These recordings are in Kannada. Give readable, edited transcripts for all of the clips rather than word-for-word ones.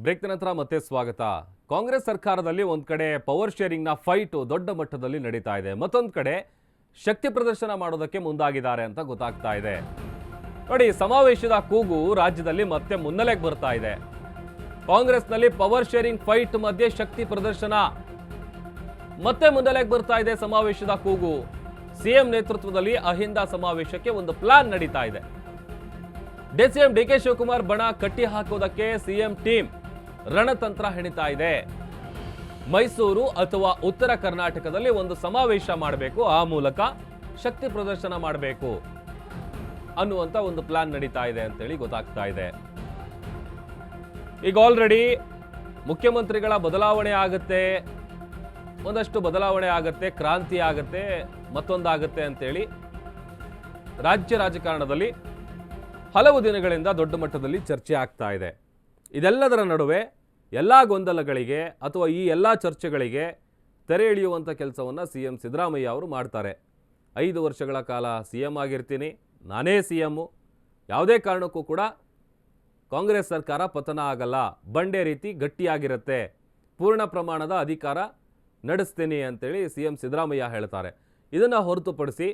ಬ್ರೇಕ್ ನಂತರ ಮತ್ತೆ ಸ್ವಾಗತ. ಕಾಂಗ್ರೆಸ್ ಸರ್ಕಾರದಲ್ಲಿ ಒಂದು ಕಡೆ ಪವರ್ ಶೇರಿಂಗ್ ನ ಫೈಟ್ ದೊಡ್ಡ ಮಟ್ಟದಲ್ಲಿ ನಡೀತಾ ಇದೆ, ಮತ್ತೊಂದು ಕಡೆ ಶಕ್ತಿ ಪ್ರದರ್ಶನ ಮಾಡೋದಕ್ಕೆ ಮುಂದಾಗಿದ್ದಾರೆ ಅಂತ ಗೊತ್ತಾಗ್ತಾ ಇದೆ. ನೋಡಿ, ಸಮಾವೇಶದ ಕೂಗು ರಾಜ್ಯದಲ್ಲಿ ಮತ್ತೆ ಮುನ್ನೆಲೆಗೆ ಬರ್ತಾ ಇದೆ. ಕಾಂಗ್ರೆಸ್ನಲ್ಲಿ ಪವರ್ ಶೇರಿಂಗ್ ಫೈಟ್ ಮಧ್ಯೆ ಶಕ್ತಿ ಪ್ರದರ್ಶನ ಮತ್ತೆ ಮುನ್ನೆಲೆಗೆ ಬರ್ತಾ ಇದೆ. ಸಮಾವೇಶದ ಕೂಗು, ಸಿಎಂ ನೇತೃತ್ವದಲ್ಲಿ ಅಹಿಂದ ಸಮಾವೇಶಕ್ಕೆ ಒಂದು ಪ್ಲಾನ್ ನಡೀತಾ ಇದೆ. ಡಿಸಿಎಂ ಡಿಕೆ ಶಿವಕುಮಾರ್ ಬಣ ಕಟ್ಟಿ ಹಾಕೋದಕ್ಕೆ ಸಿಎಂ ಟೀಮ್ ರಣತಂತ್ರ ಹೆಣಿತಾ ಇದೆ. ಮೈಸೂರು ಅಥವಾ ಉತ್ತರ ಕರ್ನಾಟಕದಲ್ಲಿ ಒಂದು ಸಮಾವೇಶ ಮಾಡಬೇಕು, ಆ ಮೂಲಕ ಶಕ್ತಿ ಪ್ರದರ್ಶನ ಮಾಡಬೇಕು ಅನ್ನುವಂತ ಒಂದು ಪ್ಲಾನ್ ನಡೀತಾ ಇದೆ ಅಂತೇಳಿ ಗೊತ್ತಾಗ್ತಾ ಇದೆ. ಈಗ ಆಲ್ರೆಡಿ ಮುಖ್ಯಮಂತ್ರಿಗಳ ಬದಲಾವಣೆ ಆಗುತ್ತೆ, ಒಂದಷ್ಟು ಬದಲಾವಣೆ ಆಗುತ್ತೆ, ಕ್ರಾಂತಿ ಆಗುತ್ತೆ, ಮತ್ತೊಂದಾಗುತ್ತೆ ಅಂತೇಳಿ ರಾಜ್ಯ ರಾಜಕಾರಣದಲ್ಲಿ ಹಲವು ದಿನಗಳಿಂದ ದೊಡ್ಡ ಮಟ್ಟದಲ್ಲಿ ಚರ್ಚೆ ಆಗ್ತಾ ಇದೆ. ಇದೆಲ್ಲದರ ನಡುವೆ ಎಲ್ಲ ಗೊಂದಲಗಳಿಗೆ ಅಥವಾ ಈ ಎಲ್ಲ ಚರ್ಚೆಗಳಿಗೆ ತೆರೆ ಎಳೆಯುವಂಥ ಕೆಲಸವನ್ನು ಸಿಎಂ ಸಿದ್ದರಾಮಯ್ಯ ಅವರು ಮಾಡ್ತಾರೆ. 5 ವರ್ಷಗಳ ಕಾಲ ಸಿಎಂ ಆಗಿರ್ತೀನಿ, ನಾನೇ ಸಿಎಮ್ಮು, ಯಾವುದೇ ಕಾರಣಕ್ಕೂ ಕೂಡ ಕಾಂಗ್ರೆಸ್ ಸರ್ಕಾರ ಪತನ ಆಗಲ್ಲ, ಬಂಡೆ ರೀತಿ ಗಟ್ಟಿಯಾಗಿರುತ್ತೆ, ಪೂರ್ಣ ಪ್ರಮಾಣದ ಅಧಿಕಾರ ನಡೆಸ್ತೀನಿ ಅಂತೇಳಿ ಸಿಎಂ ಸಿದ್ದರಾಮಯ್ಯ ಹೇಳ್ತಾರೆ. ಇದನ್ನು ಹೊರತುಪಡಿಸಿ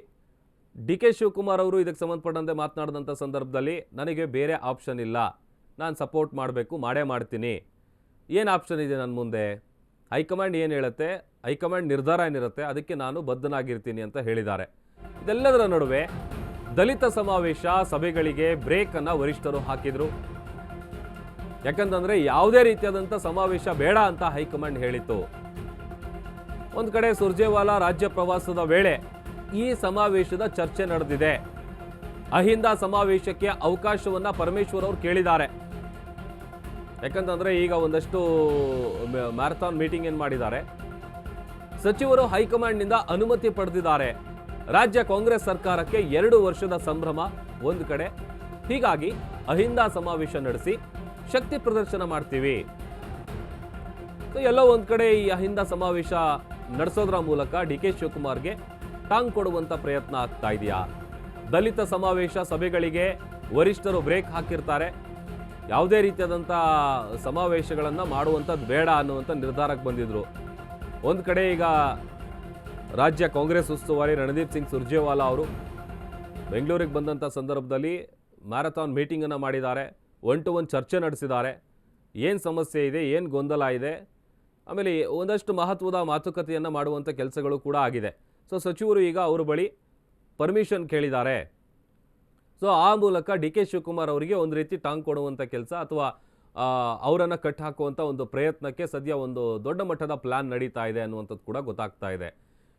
ಡಿ ಕೆ ಶಿವಕುಮಾರ್ ಅವರು ಇದಕ್ಕೆ ಸಂಬಂಧಪಟ್ಟಂತೆ ಮಾತನಾಡಿದಂಥ ಸಂದರ್ಭದಲ್ಲಿ ನನಗೆ ಬೇರೆ ಆಪ್ಷನ್ ಇಲ್ಲ, ನಾನು ಸಪೋರ್ಟ್ ಮಾಡಬೇಕು, ಮಾಡೇ ಮಾಡ್ತೀನಿ, ಏನು ಆಪ್ಷನ್ ಇದೆ ನನ್ನ ಮುಂದೆ, ಹೈಕಮಾಂಡ್ ಏನು ಹೇಳುತ್ತೆ, ಹೈಕಮಾಂಡ್ ನಿರ್ಧಾರ ಏನಿರುತ್ತೆ ಅದಕ್ಕೆ ನಾನು ಬದ್ಧನಾಗಿರ್ತೀನಿ ಅಂತ ಹೇಳಿದ್ದಾರೆ. ಇದೆಲ್ಲದರ ನಡುವೆ ದಲಿತ ಸಮಾವೇಶ ಸಭೆಗಳಿಗೆ ಬ್ರೇಕನ್ನು ವರಿಷ್ಠರು ಹಾಕಿದರು. ಯಾಕಂತಂದರೆ ಯಾವುದೇ ರೀತಿಯಾದಂಥ ಸಮಾವೇಶ ಬೇಡ ಅಂತ ಹೈಕಮಾಂಡ್ ಹೇಳಿತ್ತು. ಒಂದು ಕಡೆ ಸುರ್ಜೇವಾಲಾ ರಾಜ್ಯ ಪ್ರವಾಸದ ವೇಳೆ ಈ ಸಮಾವೇಶದ ಚರ್ಚೆ ನಡೆದಿದೆ. ಅಹಿಂದ ಸಮಾವೇಶಕ್ಕೆ ಅವಕಾಶವನ್ನು ಪರಮೇಶ್ವರ್ ಅವರು ಕೇಳಿದ್ದಾರೆ. ಯಾಕಂತಂದ್ರೆ ಈಗ ಒಂದಷ್ಟು ಮ್ಯಾರಥಾನ್ ಮೀಟಿಂಗ್ ಏನು ಮಾಡಿದ್ದಾರೆ, ಸಚಿವರು ಹೈಕಮಾಂಡ್ನಿಂದ ಅನುಮತಿ ಪಡೆದಿದ್ದಾರೆ. ರಾಜ್ಯ ಕಾಂಗ್ರೆಸ್ ಸರ್ಕಾರಕ್ಕೆ 2 ವರ್ಷದ ಸಂಭ್ರಮ ಒಂದು ಕಡೆ, ಹೀಗಾಗಿ ಅಹಿಂದ ಸಮಾವೇಶ ನಡೆಸಿ ಶಕ್ತಿ ಪ್ರದರ್ಶನ ಮಾಡ್ತೀವಿ. ಎಲ್ಲೋ ಒಂದು ಕಡೆ ಈ ಅಹಿಂದ ಸಮಾವೇಶ ನಡೆಸೋದ್ರ ಮೂಲಕ ಡಿ ಕೆ ಶಿವಕುಮಾರ್ಗೆ ಟಾಂಗ್ ಕೊಡುವಂತ ಪ್ರಯತ್ನ ಆಗ್ತಾ ಇದೆಯಾ? ದಲಿತ ಸಮಾವೇಶ ಸಭೆಗಳಿಗೆ ವರಿಷ್ಠರು ಬ್ರೇಕ್ ಹಾಕಿರ್ತಾರೆ, ಯಾವುದೇ ರೀತಿಯಾದಂಥ ಸಮಾವೇಶಗಳನ್ನು ಮಾಡುವಂಥದ್ದು ಬೇಡ ಅನ್ನುವಂಥ ನಿರ್ಧಾರಕ್ಕೆ ಬಂದಿದ್ರು. ಒಂದು ಕಡೆ ಈಗ ರಾಜ್ಯ ಕಾಂಗ್ರೆಸ್ ಉಸ್ತುವಾರಿ ರಣದೀಪ್ ಸಿಂಗ್ ಸುರ್ಜೇವಾಲಾ ಅವರು ಬೆಂಗಳೂರಿಗೆ ಬಂದಂಥ ಸಂದರ್ಭದಲ್ಲಿ ಮ್ಯಾರಥಾನ್ ಮೀಟಿಂಗನ್ನು ಮಾಡಿದ್ದಾರೆ, 1-to-1 ಚರ್ಚೆ ನಡೆಸಿದ್ದಾರೆ. ಏನು ಸಮಸ್ಯೆ ಇದೆ, ಏನು ಗೊಂದಲ ಇದೆ, ಆಮೇಲೆ ಒಂದಷ್ಟು ಮಹತ್ವದ ಮಾತುಕತೆಯನ್ನು ಮಾಡುವಂಥ ಕೆಲಸಗಳು ಕೂಡ ಆಗಿದೆ. ಸೊ ಸಚಿವರು ಈಗ ಅವರ ಬಳಿ ಪರ್ಮಿಷನ್ ಕೇಳಿದ್ದಾರೆ. ಸೊ ಆ ಮೂಲಕ ಡಿ ಕೆ ಶಿವಕುಮಾರ್ ಅವರಿಗೆ ಒಂದು ರೀತಿ ಟಾಂಗ್ ಕೊಡುವಂಥ ಕೆಲಸ ಅಥವಾ ಅವರನ್ನು ಕಟ್ ಹಾಕುವಂಥ ಒಂದು ಪ್ರಯತ್ನಕ್ಕೆ ಸದ್ಯ ಒಂದು ದೊಡ್ಡ ಮಟ್ಟದ ಪ್ಲಾನ್ ನಡೀತಾ ಇದೆ ಅನ್ನುವಂಥದ್ದು ಕೂಡ ಗೊತ್ತಾಗ್ತಾ ಇದೆ.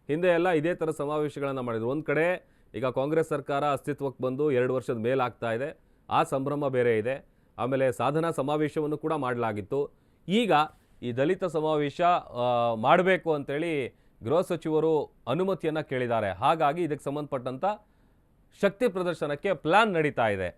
ಹಿಂದೆ ಎಲ್ಲ ಇದೇ ಥರ ಸಮಾವೇಶಗಳನ್ನು ಮಾಡಿದ್ರು. ಒಂದು ಕಡೆ ಈಗ ಕಾಂಗ್ರೆಸ್ ಸರ್ಕಾರ ಅಸ್ತಿತ್ವಕ್ಕೆ ಬಂದು 2 ವರ್ಷದ ಮೇಲಾಗ್ತಾ ಇದೆ, ಆ ಸಂಭ್ರಮ ಬೇರೆ ಇದೆ. ಆಮೇಲೆ ಸಾಧನಾ ಸಮಾವೇಶವನ್ನು ಕೂಡ ಮಾಡಲಾಗಿತ್ತು. ಈಗ ಈ ದಲಿತ ಸಮಾವೇಶ ಮಾಡಬೇಕು ಅಂತೇಳಿ ಗೃಹ ಸಚಿವರು ಅನುಮತಿಯನ್ನು ಕೇಳಿದ್ದಾರೆ. ಹಾಗಾಗಿ ಇದಕ್ಕೆ ಸಂಬಂಧಪಟ್ಟಂಥ ಶಕ್ತಿ ಪ್ರದರ್ಶನಕ್ಕೆ ಪ್ಲಾನ್ ನಡೀತಾ ಇದೆ.